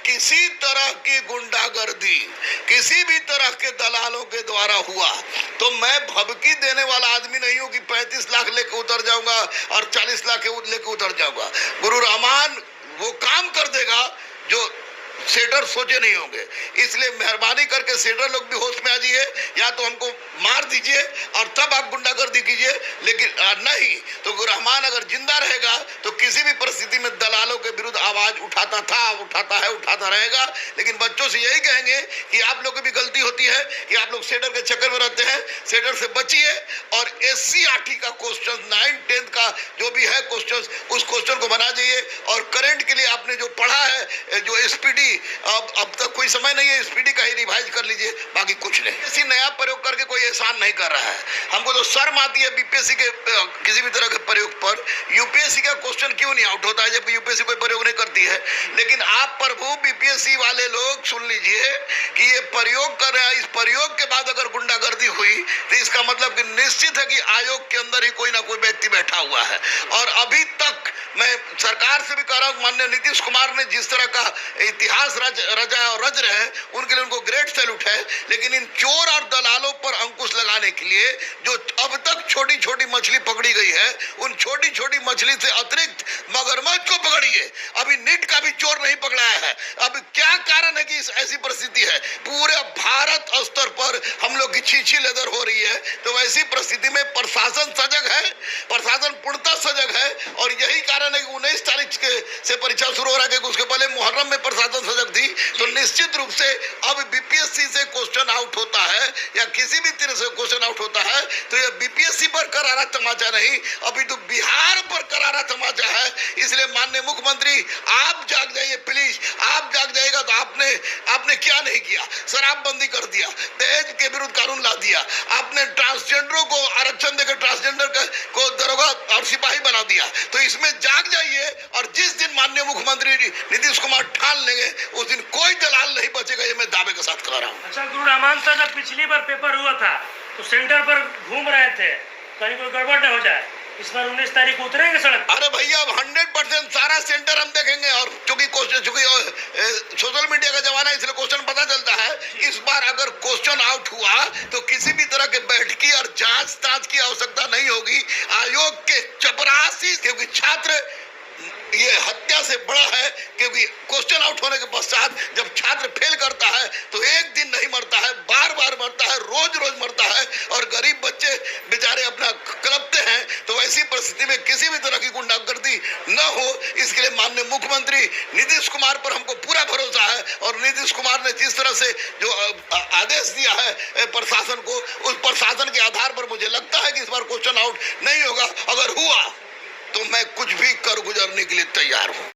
किसी तरह की गुंडागर्दी किसी भी तरह के दलालों के द्वारा हुआ तो मैं भभकी देने वाला आदमी नहीं हूं कि 35 लाख लेके उतर जाऊंगा और 40 लाख लेके उतर जाऊंगा। गुरु रहमान वो काम कर देगा जो सेटर सोचे नहीं होंगे। इसलिए मेहरबानी करके सेटर लोग भी होश में आ जाइए, या तो हमको मार दीजिए और तब आप गुंडागर्दी कीजिए, लेकिन नहीं तो रहमान अगर जिंदा रहेगा तो किसी भी परिस्थिति में दलालों के विरुद्ध आवाज उठाता था, उठाता है, उठाता रहेगा। लेकिन बच्चों से यही कहेंगे कि आप लोग की भी गलती होती है कि आप लोग सेटर के चक्कर में रहते हैं। सेटर से बचिए और SC/RT का क्वेश्चन 9th 10th का जो भी है क्वेश्चन, उस क्वेश्चन को बना जाइए। और करंट के लिए आपने जो पढ़ा है, जो SPD अब तक कोई समय नहीं है, SPD का ही रिवाइज कर लीजिए, बाकी कुछ नहीं। किसी नया प्रयोग करके कोई एहसान नहीं कर रहा है। हमको तो शर्म आती है BPSC के किसी भी तरह के प्रयोग पर। UPSC का क्वेश्चन क्यों नहीं आउट होता है जब UPSC कोई प्रयोग नहीं करती है। लेकिन आप प्रभु BPSC वाले लोग सुन लीजिए कि ये प्रयोग कर रहे हैं, इस प्रयोग के बाद अगर गुंडागर्दी हुई तो इसका मतलब कि निश्चित है कि आयोग के अंदर ही कोई ना कोई व्यक्ति बैठा हुआ है। और अभी तक मैं सरकार से भी कह रहा हूं, माननीय नीतीश कुमार ने जिस तरह का इतिहास रचा और रच रहे हैं, उनके लिए उनको ग्रेट सैल्यूट है। लेकिन इन चोर और दलालों पर अंकुश लगाने के लिए जो अब तक छोटी छोटी मछली पकड़ी गई है, उन छोटी छोटी मछली से अतिरिक्त मगरमच्छ को पकड़िए। अभी नीट का भी चोर नहीं पकड़ाया है। अब क्या कारण है कि ऐसी परिस्थिति है? पूरे भारत स्तर पर हम लोग की छीछी लेदर हो रही है। तो वैसी परिस्थिति में प्रशासन सजग है, प्रशासन पूर्णतः सजग है। और यही कारण है कि 19 तारीख से परीक्षा शुरू हो रहा है, क्योंकि उसके पहले मुहर्रम में प्रशासन सजग थी। तो निश्चित रूप से अब BPSC से क्वेश्चन आउट होता है या किसी भी तरह से क्वेश्चन आउट होता है तो यह BPSC पर करारा तमाचा नहीं, अभी तो बिहार पर करारा तमाचा है। इसलिए माननीय मुख्यमंत्री आप जाग जाइए प्लीज। आप जाग जाएगा तो आपने क्या नहीं किया? शराबबंदी कर दिया, दहेज के विरुद्ध कानून ला दिया, आपने ट्रांसजेंडरों को आरक्षण देकर ट्रांसजेंडर को दरोगा और सिपाही बना दिया। तो इसमें जाग जाइए और जिस दिन माननीय मुख्यमंत्री नीतीश कुमार ठान लेंगे उस दिन कोई दलाल नहीं बचेगा, ये मैं दावे के साथ कह रहा हूँ। अच्छा गुरु रहमान साहब, जब पिछली बार पेपर हुआ था तो सेंटर पर घूम रहे थे, कहीं कोई गड़बड़ न हो जाए। इस बार 19 तारीख को उतरेंगे सड़क? अरे भैया 100% सारा सेंटर हम देखेंगे। और चूंकि सोशल मीडिया का जमाना है, इसलिए क्वेश्चन पता चलता है। इस बार अगर क्वेश्चन आउट हुआ तो किसी भी तरह के बैठकी और जांच की आवश्यकता नहीं होगी। आयोग के चपरासी, क्योंकि छात्र ये हत्या से बड़ा है, क्योंकि क्वेश्चन आउट होने के पश्चात जब छात्र फेल करता है तो एक दिन नहीं मरता है, बार बार मरता है, रोज रोज मरता है और गरीब बच्चे बेचारे अपना कलपते हैं। तो ऐसी परिस्थिति में किसी भी तरह की गुंडागर्दी न हो, इसके लिए माननीय मुख्यमंत्री नीतीश कुमार पर हमको पूरा भरोसा है। और नीतीश कुमार ने जिस तरह से जो आदेश दिया है प्रशासन को, उस प्रशासन के आधार पर मुझे लगता है कि इस बार क्वेश्चन आउट नहीं होगा। अगर हुआ तो मैं कुछ भी कर गुजरने के लिए तैयार हूं।